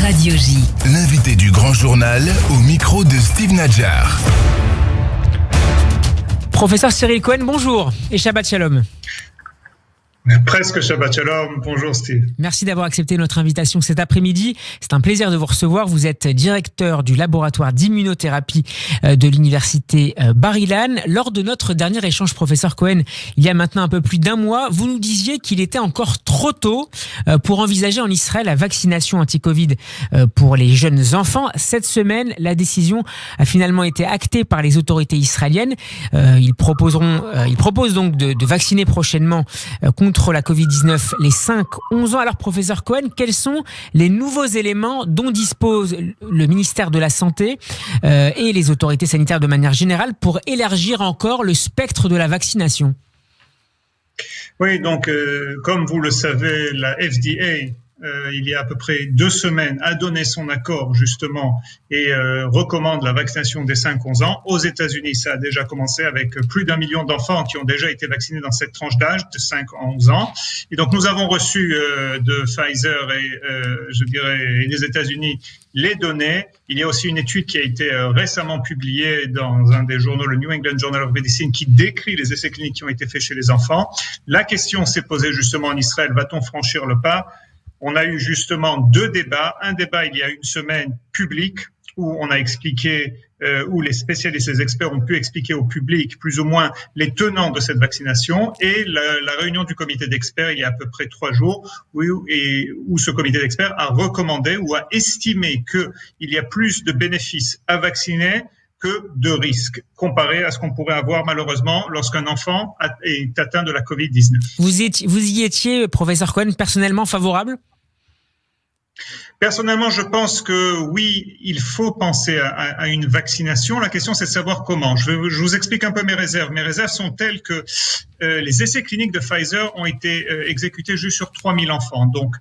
Radio J. L'invité du grand journal au micro de Steve Nadjar. Professeur Cyril Cohen, bonjour et Shabbat Shalom. Presque Shabbat Shalom. Bonjour Steve. Merci d'avoir accepté notre invitation cet après-midi. C'est un plaisir de vous recevoir. Vous êtes directeur du laboratoire d'immunothérapie de l'université Bar-Ilan. Lors de notre dernier échange, professeur Cohen, il y a maintenant un peu plus d'un mois, vous nous disiez qu'il était encore trop tôt pour envisager en Israël la vaccination anti-Covid pour les jeunes enfants. Cette semaine, la décision a finalement été actée par les autorités israéliennes. Ils proposent donc de vacciner prochainement contre la Covid-19 les 5-11 ans. Alors, professeur Cohen, quels sont les nouveaux éléments dont dispose le ministère de la Santé et les autorités sanitaires de manière générale pour élargir encore le spectre de la vaccination? Oui, donc comme vous le savez, la FDA, il y a à peu près 2 semaines, a donné son accord justement et recommande la vaccination des 5-11 ans. Aux États-Unis, ça a déjà commencé avec plus d'1 million d'enfants qui ont déjà été vaccinés dans cette tranche d'âge de 5 à 11 ans. Et donc nous avons reçu de Pfizer et des États-Unis les données. Il y a aussi une étude qui a été récemment publiée dans un des journaux, le New England Journal of Medicine, qui décrit les essais cliniques qui ont été faits chez les enfants. La question s'est posée justement en Israël, va-t-on franchir le pas ? On a eu justement 2 débats. Un débat il y a une semaine public où on a expliqué, où les spécialistes, les experts ont pu expliquer au public plus ou moins les tenants de cette vaccination, et la réunion du comité d'experts il y a à peu près 3 jours où ce comité d'experts a recommandé ou a estimé qu'il y a plus de bénéfices à vacciner que de risques, comparé à ce qu'on pourrait avoir malheureusement lorsqu'un enfant est atteint de la Covid-19. Vous y étiez, professeur Cohen, personnellement favorable ? Personnellement, je pense que oui, il faut penser à une vaccination. La question, c'est de savoir comment. Je vous explique un peu mes réserves. Mes réserves sont telles que les essais cliniques de Pfizer ont été exécutés juste sur 3000 enfants. Donc,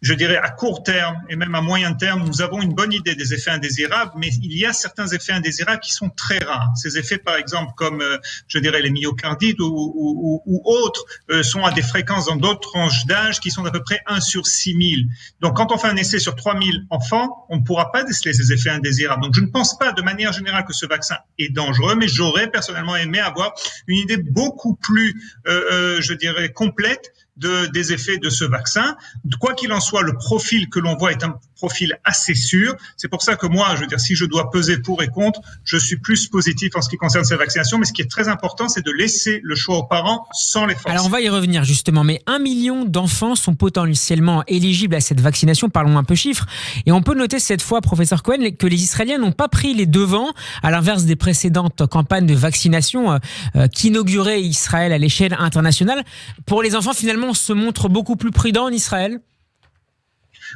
je dirais à court terme et même à moyen terme, nous avons une bonne idée des effets indésirables, mais il y a certains effets indésirables qui sont très rares. Ces effets, par exemple, comme je dirais les myocardites ou autres, sont à des fréquences dans d'autres tranches d'âge qui sont d'à peu près 1 sur 6000. Donc, quand on fait un essai sur 3000 enfants, on ne pourra pas déceler ces effets indésirables. Donc, je ne pense pas de manière générale que ce vaccin est dangereux, mais j'aurais personnellement aimé avoir une idée beaucoup plus, je dirais, complète des effets de ce vaccin. Quoi qu'il en soit, le profil que l'on voit est un profil assez sûr. C'est pour ça que moi, je veux dire, si je dois peser pour et contre, je suis plus positif en ce qui concerne ces vaccinations. Mais ce qui est très important, c'est de laisser le choix aux parents sans les forcer. Alors, on va y revenir justement. Mais 1 million d'enfants sont potentiellement éligibles à cette vaccination. Parlons un peu chiffres. Et on peut noter cette fois, professeur Cohen, que les Israéliens n'ont pas pris les devants, à l'inverse des précédentes campagnes de vaccination qu'inaugurait Israël à l'échelle internationale. Pour les enfants, finalement, on se montre beaucoup plus prudent en Israël?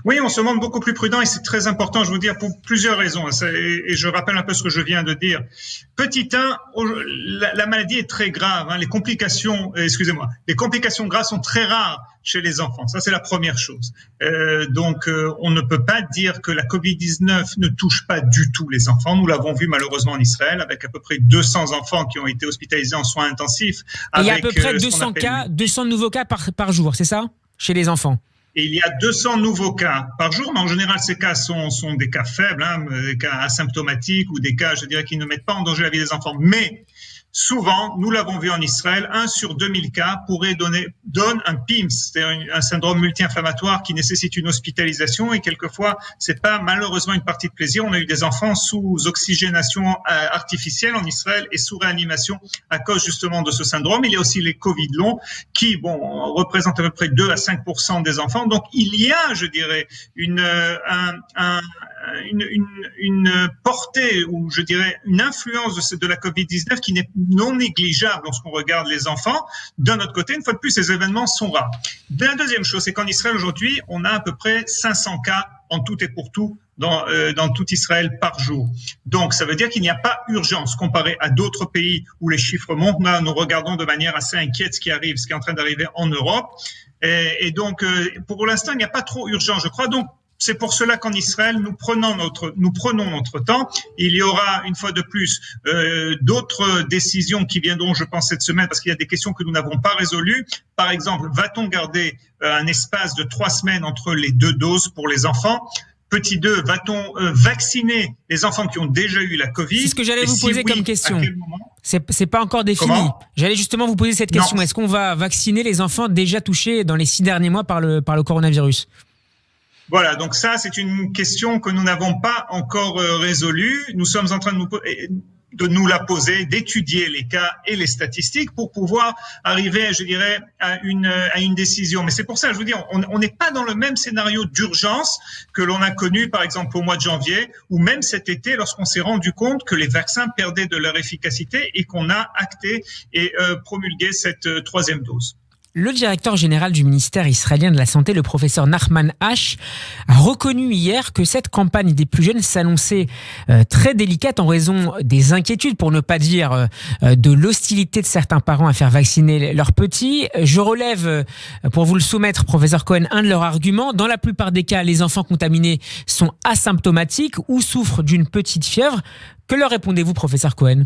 Oui, on se montre beaucoup plus prudent et c'est très important, je vous dire, pour plusieurs raisons. Et je rappelle un peu ce que je viens de dire. Petit 1, la maladie est très grave. Les complications graves sont très rares chez les enfants. Ça, c'est la première chose. Donc, on ne peut pas dire que la Covid-19 ne touche pas du tout les enfants. Nous l'avons vu malheureusement en Israël avec à peu près 200 enfants qui ont été hospitalisés en soins intensifs. Il y a à peu près 200 nouveaux cas par jour, c'est ça, chez les enfants? Et il y a 200 nouveaux cas par jour, mais en général, ces cas sont des cas faibles, des cas asymptomatiques ou des cas, je dirais, qui ne mettent pas en danger la vie des enfants. Mais souvent, nous l'avons vu en Israël, 1 sur 2000 cas donne un PIMS, c'est-à-dire un syndrome multi-inflammatoire qui nécessite une hospitalisation et quelquefois, c'est pas malheureusement une partie de plaisir. On a eu des enfants sous oxygénation artificielle en Israël et sous réanimation à cause justement de ce syndrome. Il y a aussi les Covid longs qui, représentent à peu près 2 à 5% des enfants. Donc, il y a, je dirais, une portée ou je dirais une influence de la Covid-19 qui n'est non négligeable lorsqu'on regarde les enfants. D'un autre côté, une fois de plus, ces événements sont rares. La deuxième chose, c'est qu'en Israël aujourd'hui, on a à peu près 500 cas en tout et pour tout dans tout Israël par jour. Donc, ça veut dire qu'il n'y a pas urgence comparé à d'autres pays où les chiffres montent. Là, nous regardons de manière assez inquiète ce qui est en train d'arriver en Europe. Et donc, pour l'instant, il n'y a pas trop urgence, je crois. Donc, c'est pour cela qu'en Israël, nous prenons notre temps. Il y aura, une fois de plus, d'autres décisions qui viendront, je pense, cette semaine, parce qu'il y a des questions que nous n'avons pas résolues. Par exemple, va-t-on garder un espace de 3 semaines entre les 2 doses pour les enfants ? Petit 2, va-t-on vacciner les enfants qui ont déjà eu la Covid? C'est ce que j'allais vous poser comme question. À quel moment? C'est pas encore défini. J'allais justement vous poser cette question. Est-ce qu'on va vacciner les enfants déjà touchés dans les 6 derniers mois par le coronavirus? Voilà, donc ça, c'est une question que nous n'avons pas encore résolue. Nous sommes en train de nous la poser, d'étudier les cas et les statistiques pour pouvoir arriver, je dirais, à une décision. Mais c'est pour ça, je vous dis, on n'est pas dans le même scénario d'urgence que l'on a connu, par exemple, au mois de janvier, ou même cet été, lorsqu'on s'est rendu compte que les vaccins perdaient de leur efficacité et qu'on a acté et promulgué cette 3e dose. Le directeur général du ministère israélien de la Santé, le professeur Nachman Ash, a reconnu hier que cette campagne des plus jeunes s'annonçait très délicate en raison des inquiétudes, pour ne pas dire de l'hostilité de certains parents à faire vacciner leurs petits. Je relève, pour vous le soumettre, professeur Cohen, un de leurs arguments. Dans la plupart des cas, les enfants contaminés sont asymptomatiques ou souffrent d'une petite fièvre. Que leur répondez-vous, professeur Cohen ?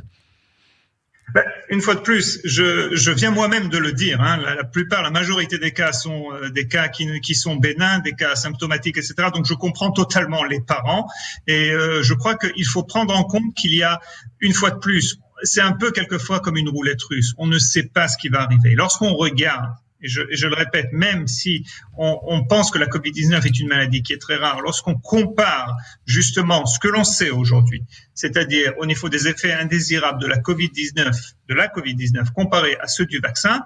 Une fois de plus, je viens moi-même de le dire. La majorité des cas sont des cas qui sont bénins, des cas asymptomatiques, etc. Donc, je comprends totalement les parents et je crois qu'il faut prendre en compte qu'il y a, une fois de plus, c'est un peu quelquefois comme une roulette russe. On ne sait pas ce qui va arriver. Lorsqu'on regarde, et je le répète, même si on pense que la Covid-19 est une maladie qui est très rare, lorsqu'on compare justement ce que l'on sait aujourd'hui, c'est-à-dire au niveau des effets indésirables de la Covid-19 comparé à ceux du vaccin,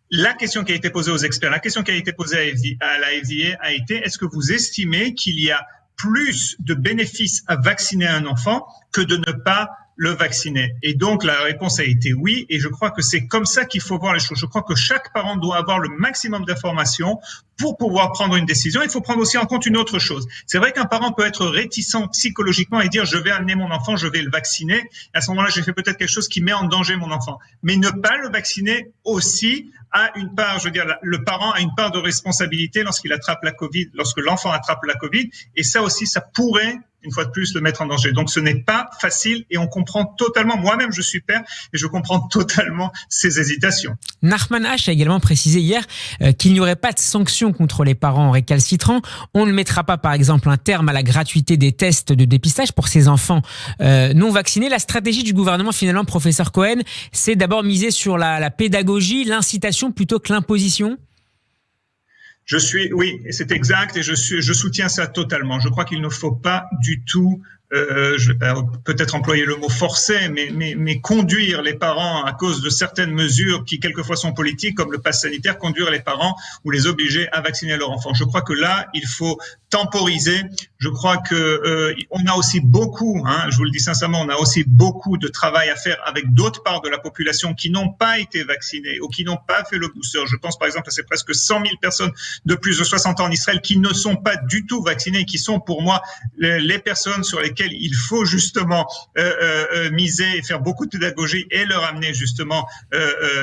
la question qui a été posée aux experts, la question qui a été posée à la FDA a été: est-ce que vous estimez qu'il y a plus de bénéfices à vacciner un enfant que de ne pas le vacciner? Et donc, la réponse a été oui. Et je crois que c'est comme ça qu'il faut voir les choses. Je crois que chaque parent doit avoir le maximum d'informations pour pouvoir prendre une décision. Il faut prendre aussi en compte une autre chose. C'est vrai qu'un parent peut être réticent psychologiquement et dire: je vais amener mon enfant, je vais le vacciner. Et à ce moment-là, j'ai fait peut-être quelque chose qui met en danger mon enfant. Mais ne pas le vacciner aussi a une part, je veux dire, le parent a une part de responsabilité lorsqu'il attrape la Covid, lorsque l'enfant attrape la Covid. Et ça aussi, ça pourrait, une fois de plus, le mettre en danger. Donc, ce n'est pas facile et on comprend totalement, moi-même je suis père et je comprends totalement ces hésitations. Nachman Ash a également précisé hier qu'il n'y aurait pas de sanctions contre les parents récalcitrants. On ne mettra pas, par exemple, un terme à la gratuité des tests de dépistage pour ces enfants non vaccinés. La stratégie du gouvernement, finalement, professeur Cohen, c'est d'abord miser sur la pédagogie, l'incitation plutôt que l'imposition. Oui, c'est exact et je soutiens ça totalement. Je crois qu'il ne faut pas du tout, je vais peut-être employer le mot forcer, mais conduire les parents à cause de certaines mesures qui quelquefois sont politiques, comme le pass sanitaire, conduire les parents ou les obliger à vacciner leur enfant. Je crois que là, il faut temporiser. Je crois que on a aussi beaucoup, je vous le dis sincèrement, on a aussi beaucoup de travail à faire avec d'autres parts de la population qui n'ont pas été vaccinées ou qui n'ont pas fait le booster. Je pense par exemple à ces presque 100 000 personnes de plus de 60 ans en Israël qui ne sont pas du tout vaccinées, qui sont pour moi les personnes sur lesquelles il faut justement miser et faire beaucoup de pédagogie et leur amener justement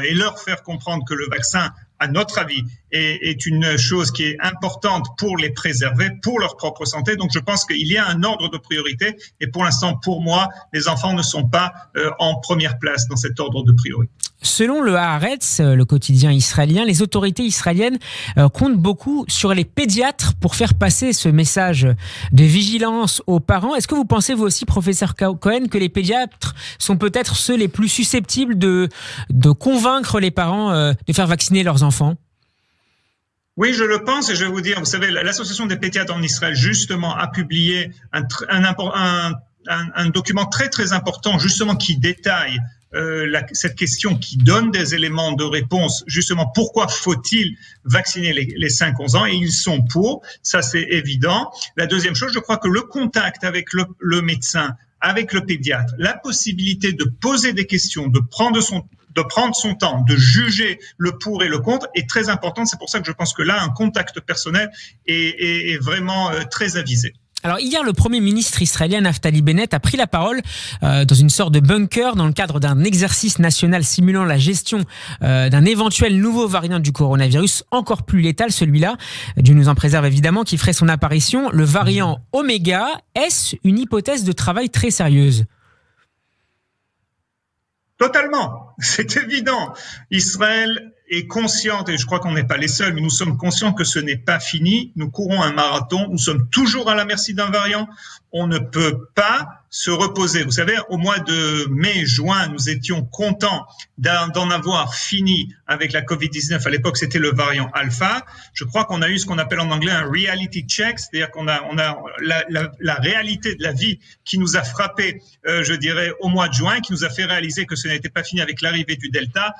et leur faire comprendre que le vaccin, à notre avis, est une chose qui est importante pour les préserver, pour leur propre santé. Donc, je pense qu'il y a un ordre de priorité. Et pour l'instant, pour moi, les enfants ne sont pas en première place dans cet ordre de priorité. Selon le Haaretz, le quotidien israélien, les autorités israéliennes comptent beaucoup sur les pédiatres pour faire passer ce message de vigilance aux parents. Est-ce que vous pensez, vous aussi, professeur Cohen, que les pédiatres sont peut-être ceux les plus susceptibles de convaincre les parents de faire vacciner leurs enfants ? Oui, je le pense et je vais vous dire, vous savez, l'association des pédiatres en Israël, justement, a publié un document très, très important, justement, qui détaille cette question, qui donne des éléments de réponse, justement, pourquoi faut-il vacciner les 5-11 ans, et ils sont pour, ça c'est évident. La deuxième chose, je crois que le contact avec le médecin, avec le pédiatre, la possibilité de poser des questions, de prendre son temps, de juger le pour et le contre est très importante. C'est pour ça que je pense que là, un contact personnel est vraiment très avisé. Alors hier, le Premier ministre israélien Naftali Bennett a pris la parole dans une sorte de bunker dans le cadre d'un exercice national simulant la gestion d'un éventuel nouveau variant du coronavirus, encore plus létal celui-là, Dieu nous en préserve évidemment, qui ferait son apparition, le variant Oméga. Est-ce une hypothèse de travail très sérieuse ? Totalement, c'est évident. Israël est consciente, et je crois qu'on n'est pas les seuls, mais nous sommes conscients que ce n'est pas fini. Nous courons un marathon, nous sommes toujours à la merci d'un variant. On ne peut pas se reposer. Vous savez, au mois de mai, juin, nous étions contents d'en avoir fini avec la Covid-19. À l'époque, c'était le variant alpha. Je crois qu'on a eu ce qu'on appelle en anglais un reality check, c'est-à-dire qu'on a la réalité de la vie qui nous a frappé, je dirais, au mois de juin, qui nous a fait réaliser que ce n'était pas fini avec l'arrivée du Delta,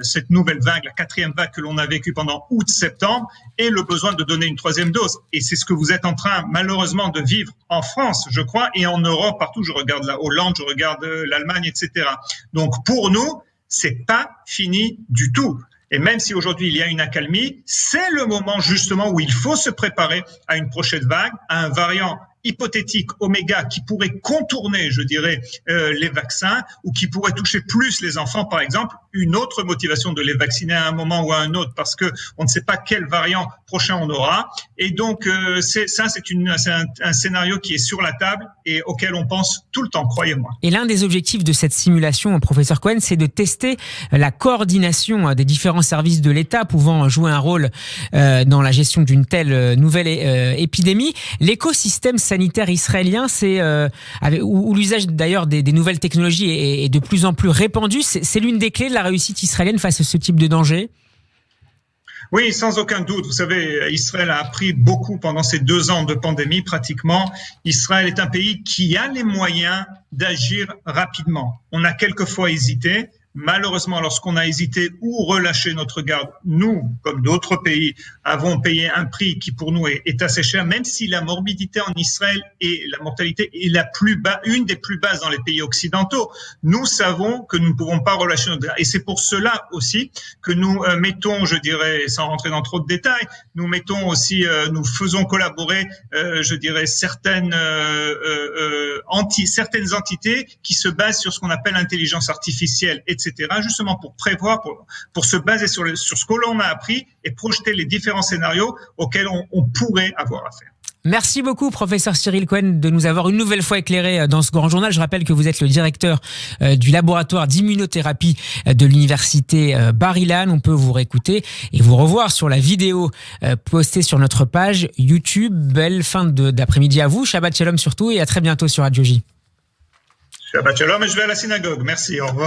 cette nouvelle vague, la 4e vague que l'on a vécue pendant août-septembre, et le besoin de donner une 3e dose. Et c'est ce que vous êtes en train, malheureusement, de vivre en France, je crois, et en Europe, partout. Je regarde la Hollande, je regarde l'Allemagne, etc. Donc, pour nous, c'est pas fini du tout. Et même si aujourd'hui il y a une accalmie, c'est le moment justement où il faut se préparer à une prochaine vague, à un variant hypothétique oméga qui pourrait contourner, je dirais, les vaccins, ou qui pourrait toucher plus les enfants, par exemple. Une autre motivation de les vacciner à un moment ou à un autre, parce que on ne sait pas quel variant prochain on aura. Et donc, c'est un scénario qui est sur la table et auquel on pense tout le temps, croyez-moi. Et l'un des objectifs de cette simulation, professeur Cohen, c'est de tester la coordination des différents services de l'État pouvant jouer un rôle dans la gestion d'une telle nouvelle épidémie. L'écosystème sanitaire israélien, où l'usage d'ailleurs des nouvelles technologies est de plus en plus répandu, c'est l'une des clés de la réussite israélienne face à ce type de danger? Oui, sans aucun doute. Vous savez, Israël a appris beaucoup pendant ces 2 ans de pandémie, pratiquement. Israël est un pays qui a les moyens d'agir rapidement. On a quelquefois hésité. Malheureusement, lorsqu'on a hésité ou relâché notre garde, nous, comme d'autres pays, avons payé un prix qui pour nous est assez cher, même si la morbidité en Israël et la mortalité est une des plus basses dans les pays occidentaux. Nous savons que nous ne pouvons pas relâcher notre garde. Et c'est pour cela aussi que nous mettons, je dirais, sans rentrer dans trop de détails, nous mettons aussi, nous faisons collaborer, je dirais, certaines entités qui se basent sur ce qu'on appelle l'intelligence artificielle, etc., justement pour prévoir, pour se baser sur ce que l'on a appris et projeter les différents scénarios auxquels on pourrait avoir affaire. Merci beaucoup, professeur Cyril Cohen, de nous avoir une nouvelle fois éclairé dans ce grand journal. Je rappelle que vous êtes le directeur du laboratoire d'immunothérapie de l'université Bar-Ilan. On peut vous réécouter et vous revoir sur la vidéo postée sur notre page YouTube. Belle fin d'après-midi à vous. Shabbat Shalom surtout et à très bientôt sur Radio J. Shabbat Shalom et je vais à la synagogue. Merci, au revoir.